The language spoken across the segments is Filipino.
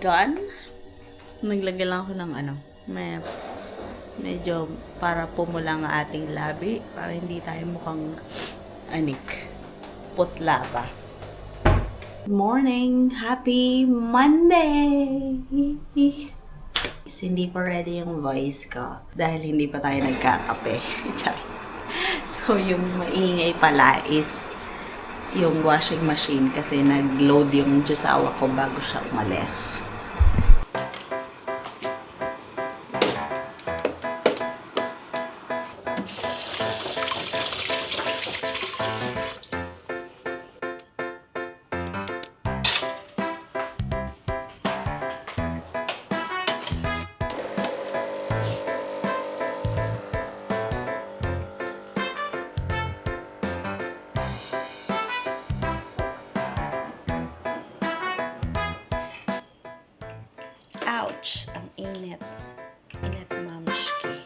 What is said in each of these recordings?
Done. Naglagay lang ako ng medyo para pumula ang ating labi para hindi tayo mukhang anik. Putla ba? Morning! Happy Monday! Hindi pa ready yung voice ko dahil hindi pa tayo nagkakape. So, yung maingay pala is yung washing machine kasi nag-load yung jusawa ko bago siya umalis. Ouch! Ang init. Init, mamshki.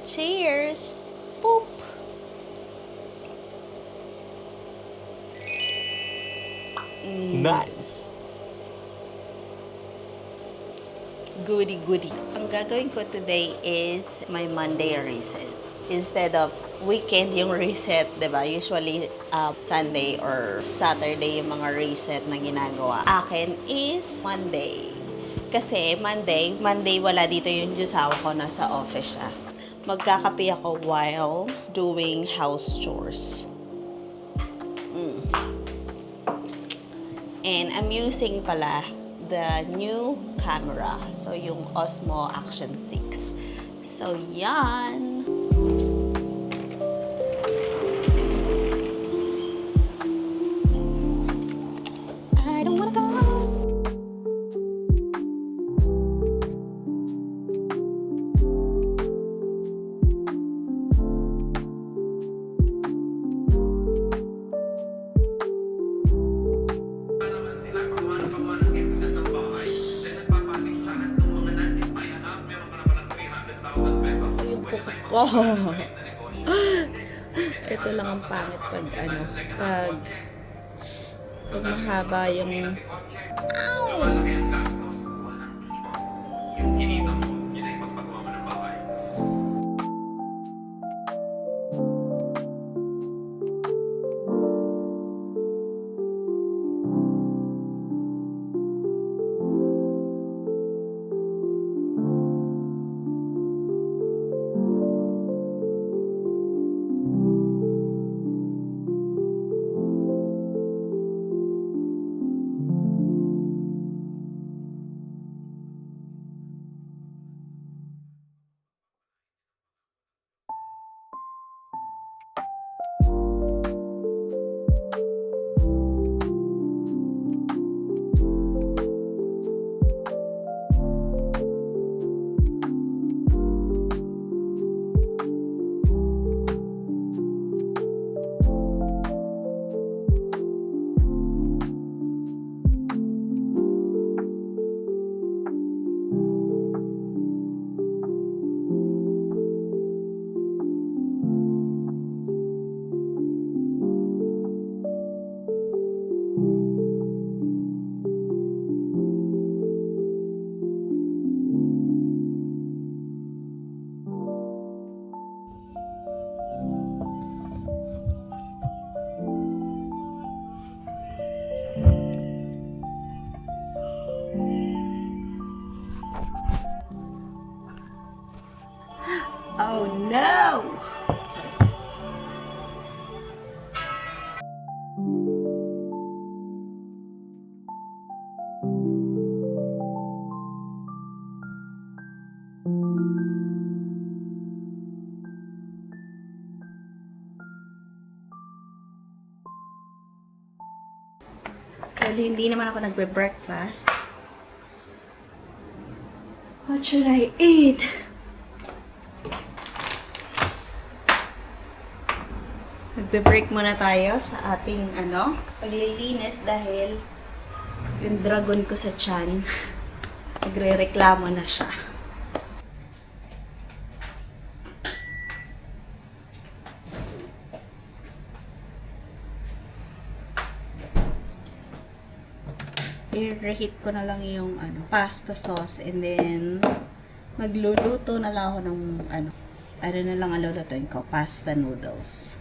Cheers! Poop! Nice! Goody goody. Ang gagawin ko today is my Monday reset. Instead of weekend yung reset, diba? Usually Sunday or Saturday yung mga reset na ginagawa. Akin is Monday. Kasi Monday wala dito yung jusawa ko, nasa office siya. Magkakape ako while doing house chores. And I'm using pala the new camera. So, yung Osmo Action 6. So, yan. I don't wanna go. Ito lang ang pangit pag pag mahaba yung oh no! Bali, hindi naman ako nagbe-breakfast. What should I eat? Magbe-break muna tayo sa ating paglilinis dahil yung dragon ko sa tiyan, nagre-reklamo na siya. I-reheat ko na lang yung pasta sauce and then magluluto na lang ako ng na lang ang lulutuin ko, pasta noodles.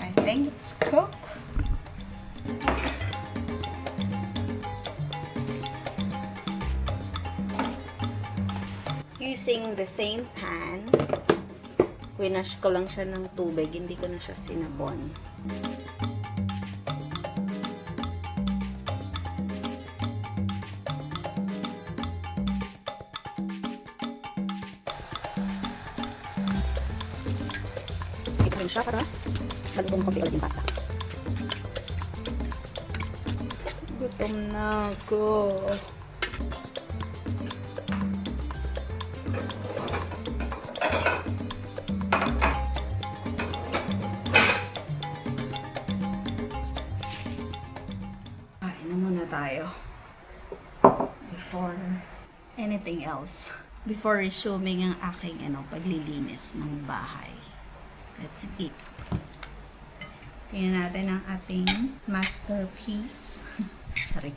I think it's cooked. Using the same pan, winash ko lang siya ng tubig, hindi ko na siya sinabon. Ito rin siya para lagyan mo konti ulit yung pasta. Gutom na ako. Kain na muna tayo. Before anything else. Before resuming ang aking paglilinis ng bahay. Let's eat. Tingnan natin ang ating masterpiece. Sorry.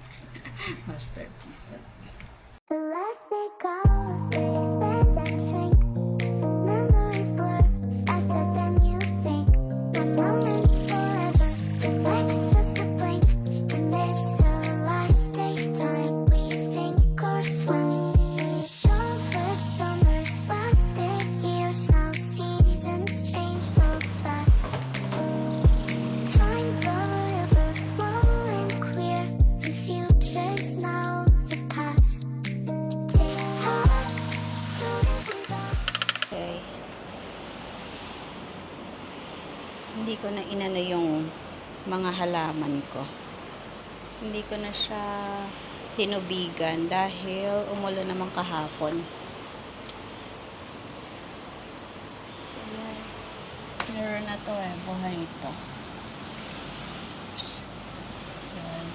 Masterpiece na. Elastic hours, they expand and shrink. Memories blur faster than you think. The moment's forever, the next just a blink. In this elastic time, we sink or swim. Chocolate summers lasted years now. Seasons change so fast. Time's a river flowing clear. The future's now the past. Tick-tock, Okay. Hindi ko na inano yung mga halaman ko. Hindi ko na siya tinubigan dahil umulan naman kahapon. So, meron na to buhay ito. Yan.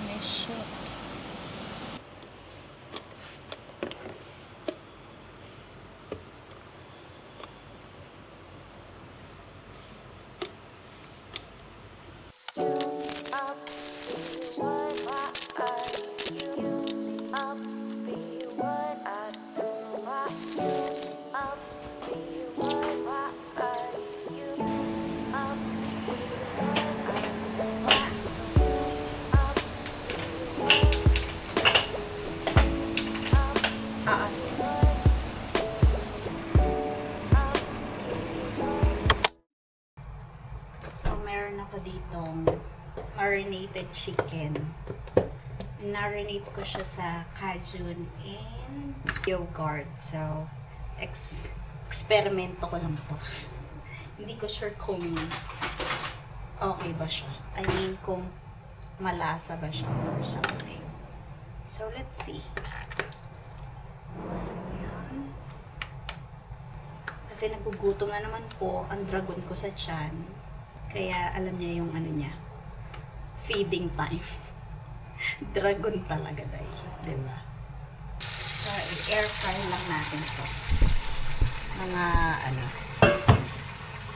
May shoot. So, meron ako ditong marinated chicken. Marinate ko siya sa cajun and yogurt. So, eksperimento ko lang to. Hindi ko sure kung okay ba siya. I mean, kung malasa ba siya or something. So, let's see. So, yan. Kasi nagugutom na naman po ang dragon ko sa tiyan. Kaya alam niya yung niya. Feeding time. Dragon talaga dahil. Diba? So, i-air fry lang natin to. Mga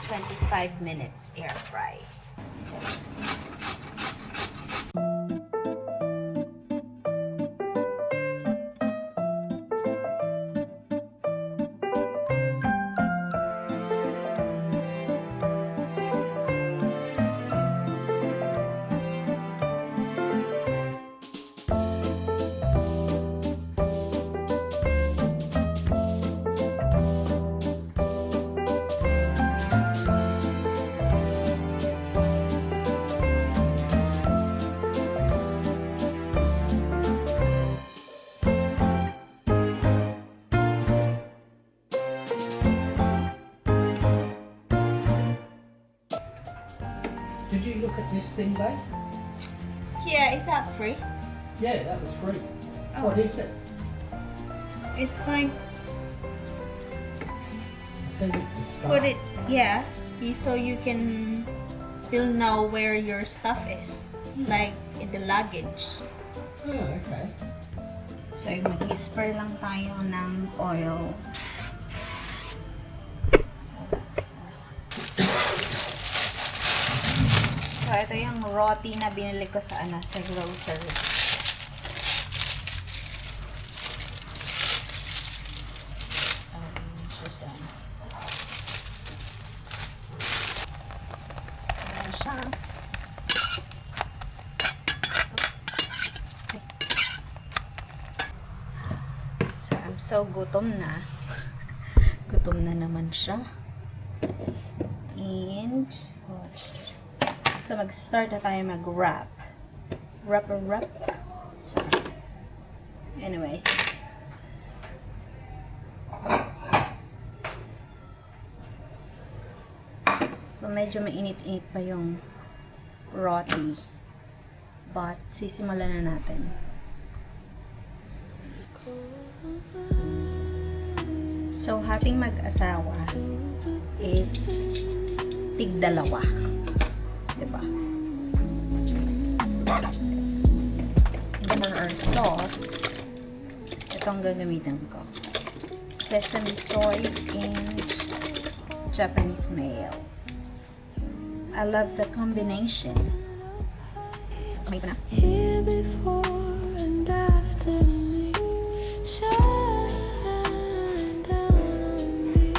25 minutes air fry. Did you look at this thing, babe? Yeah, is that free? Yeah, that was free. Oh. What is it? It's like It says it's a scarf. put it, yeah, so you can, you'll know where your stuff is, like in the luggage. Oh, okay. So mag-spray lang tayo ng oil. So that's so ito yung roti na binili ko sa sa grocery. She's done. Ayan siya. So, I'm so gutom na. Gutom na naman siya. And, so mag-start na tayo mag-wrap. Wrap. Sorry. Anyway. So, medyo mainit-init pa yung roti. But, sisimulan na natin. So, hating mag-asawa, it's tig-dalawa. Diba? And then for our sauce, ito ang gagamitin ko. Sesame soy and Japanese mayo. I love the combination. So, kamay pa na. Here before and after me, shine down on me.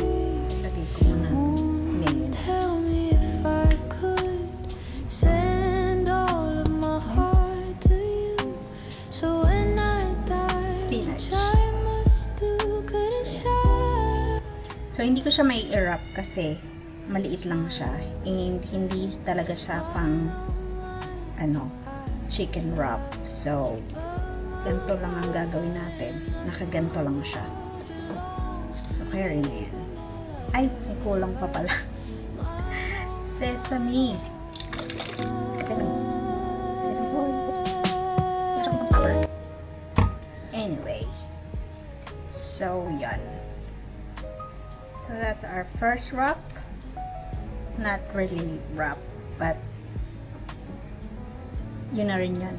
Lagay ko muna mayonnaise. Tell me if I could send all of my heart to you. So when I die, Spinach. which I must do, good and shine. So, hindi ko siya may i-wrap kasi maliit lang siya. And hindi talaga siya pang chicken wrap. So, ganito lang ang gagawin natin. Nakaganto lang siya. So, carry na yan. Ay, may kulang pa pala. Sesame. Sesame soy. Oops. Wala siyang sour. Anyway. So, yan. So, that's our first wrap. Not really wrap, but yun na rin yan.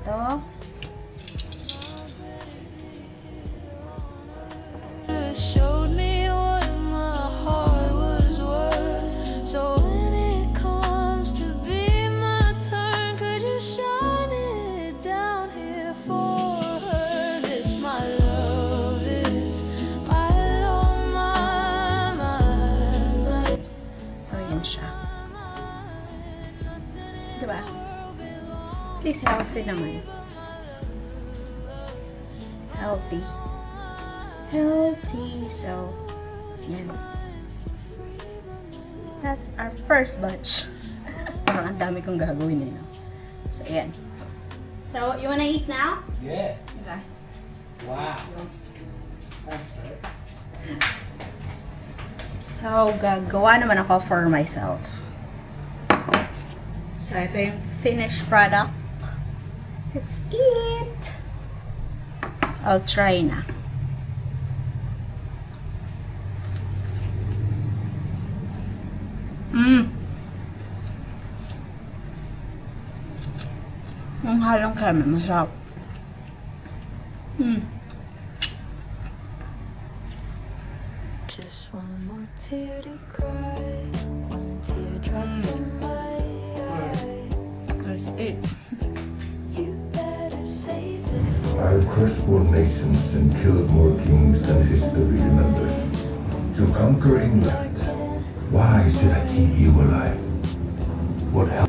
Ito. Showed me what my heart was worth. So when it comes to be my turn, could you shine it down here for her? This my love is my love, my. So, yan siya. Diba? At least healthy naman. Healthy. So, yan. That's our first batch. Parang ang dami kong gagawin eh. No? So, yan. So, you wanna eat now? Yeah. Okay. Wow. Thanks, babe. So, gagawa naman ako for myself. So, ito yung finished product. Let's eat! I'll try na. Ang halong kreme, masarap. Just one more tear to cry, one teardrop from my eye. Let's eat. You better save it for I've crushed more nations and killed more kings than history remembers. To conquer England, why should I keep you alive? What help?